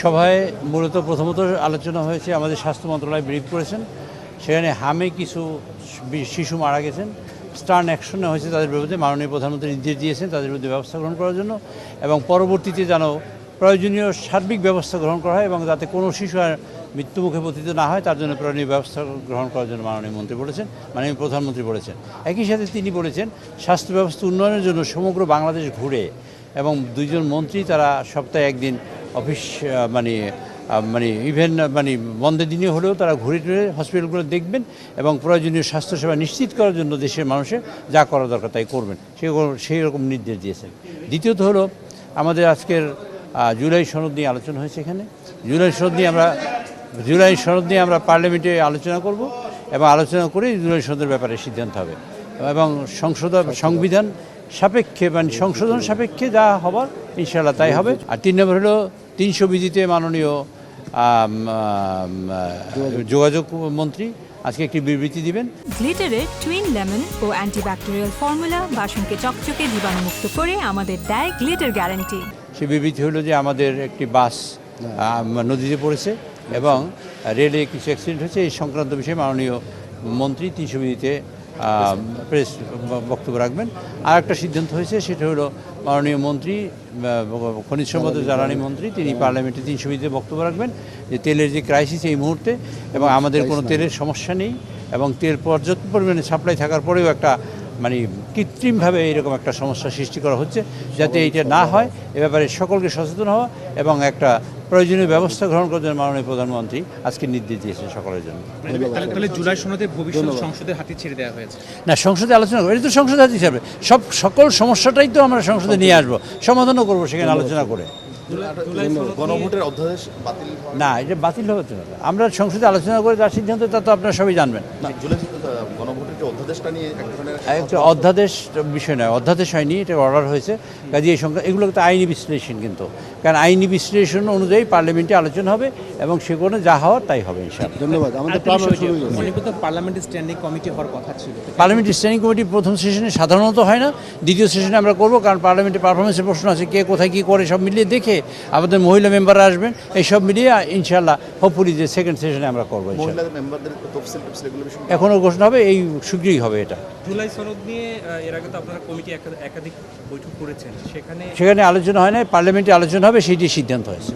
সভায় মূলত প্রথমত আলোচনা হয়েছে, আমাদের স্বাস্থ্য মন্ত্রণালয় ব্রিফ করেছেন। সেখানে হামে কিছু শিশু মারা গেছেন, স্টার্ন অ্যাকশন হয়েছে তাদের বিরুদ্ধে। মাননীয় প্রধানমন্ত্রী নির্দেশ দিয়েছেন তাদের বিরুদ্ধে ব্যবস্থা গ্রহণ করার জন্য, এবং পরবর্তীতে যেন প্রয়োজনীয় সার্বিক ব্যবস্থা গ্রহণ করা হয় এবং যাতে কোনো শিশু আর মৃত্যুমুখে পতিত না হয় তার জন্য প্রয়োজনীয় ব্যবস্থা গ্রহণ করার জন্য মাননীয় মন্ত্রী বলেছেন, মাননীয় প্রধানমন্ত্রী বলেছেন। একই সাথে তিনি বলেছেন স্বাস্থ্য ব্যবস্থা উন্নয়নের জন্য সমগ্র বাংলাদেশ ঘুরে, এবং দুইজন মন্ত্রী তারা সপ্তাহে একদিন অফিস ইভেন বন্ধের দিনে হলেও তারা ঘুরে টুরে হসপিটালগুলো দেখবেন এবং প্রয়োজনীয় স্বাস্থ্যসেবা নিশ্চিত করার জন্য দেশের মানুষের যা করা দরকার তাই করবেন, সেই রকম নির্দেশ দিয়েছেন। দ্বিতীয়ত হলো আমাদের আজকের জুলাই সনদ নিয়ে আলোচনা হয়েছে। এখানে জুলাই সনদ নিয়ে আমরা পার্লামেন্টে আলোচনা করব এবং আলোচনা করে জুলাই সনদের ব্যাপারে সিদ্ধান্ত হবে, এবং সংবিধান সাপেক্ষে সংশোধন সাপেক্ষে যা হবার ইনশাআল্লাহ তাই হবে। আর 3 নম্বর হলো 300 বিধিতে মাননীয় যোগাযোগ মন্ত্রী আজকে একটি বিবৃতি দিবেন। গ্লিটারের টুইন লেমন ও অ্যান্টিব্যাকটেরিয়াল ফর্মুলা বাসনকে চকচকে জীবাণুমুক্ত করে আমাদের দেয় গ্লিটার গ্যারান্টি। সেই বিবৃতি হলো যে আমাদের একটি বাস নদীতে পড়েছে এবং রেলে কিছু অ্যাক্সিডেন্ট হয়েছে, এই সংক্রান্ত বিষয়ে মাননীয় মন্ত্রী 300 বিধিতে প্রেস বক্তব্য রাখবেন। আর একটা সিদ্ধান্ত হয়েছে, সেটা হলো মাননীয় মন্ত্রী খনিজ সম্পদ জ্বালানি মন্ত্রী তিনি পার্লামেন্টে 300 বিধিতে বক্তব্য রাখবেন যে তেলের যে ক্রাইসিস এই মুহূর্তে, এবং আমাদের কোনো তেলের সমস্যা নেই, এবং তেল পর্যাপ্ত পরিমাণে সাপ্লাই থাকার পরেও একটা কৃত্রিমভাবে এইরকম একটা সমস্যা সৃষ্টি করা হচ্ছে, যাতে এইটা না হয় এ ব্যাপারে সকলকে সচেতন হওয়া এবং একটা প্রয়োজনীয় ব্যবস্থা গ্রহণ করার জন্য মাননীয় প্রধানমন্ত্রী আজকে নির্দেশ দিয়েছেন সকলের জন্য। তাহলে জুলাই সনদে ভবিষ্যৎ সংসদের হাতে ছেড়ে দেওয়া হয়েছে না, সংসদে আলোচনা করবো, এটা তো সংসদের হাতে হিসাবে সকল সমস্যাটাই তো আমরা সংসদে নিয়ে আসবো, সমাধানও করবো সেখানে আলোচনা করে। গণভোটের অধ্যাদেশ বাতিল না, এটা বাতিল হবে না, আমরা সংসদে আলোচনা করে যার সিদ্ধান্ত তা তো আপনারা সবাই জানবেন। গণভোটের যে অধ্যাদেশটা নিয়ে একটা অধ্যাদেশ বিষয় নয়, অধ্যাদেশ হয়নি, এটা অর্ডার হয়েছে। কাজে এই সংখ্যা এগুলো তো আইনি বিশ্লেষণ, কিন্তু কারণ আইনি বিশ্লেষণ অনুযায়ী পার্লামেন্টে আলোচনা হবে এবং সেগুলো যা হওয়ার তাই হবে ইনশাআল্লাহ। ধন্যবাদ। আমাদের পার্লামেন্টারি স্ট্যান্ডিং কমিটি হওয়ার কথা ছিল। পার্লামেন্টারি স্ট্যান্ডিং কমিটি প্রথম সেশনে সাধারণত হয় না, দ্বিতীয় সেশনে আমরা করব, কারণ পার্লামেন্টের পারফরমেন্সের প্রশ্ন আছে, কে কোথায় কী করে সব মিলিয়ে দেখে আমাদের মহিলা মেম্বাররা আসবেন, এই সব মিলিয়ে ইনশাআল্লাহ হোপফুলি যে সেকেন্ড সেশনে আমরা করবো। এখনও ঘোষণা হবে, এই শীঘ্রই হবে এটা। জুলাই সনদ নিয়ে এর আগে তো আপনারা কমিটি একাধিক বৈঠক করেছেন, সেখানে আলোচনা হয় না, পার্লামেন্টে আলোচনা হবে, সেইটি সিদ্ধান্ত হয়েছে।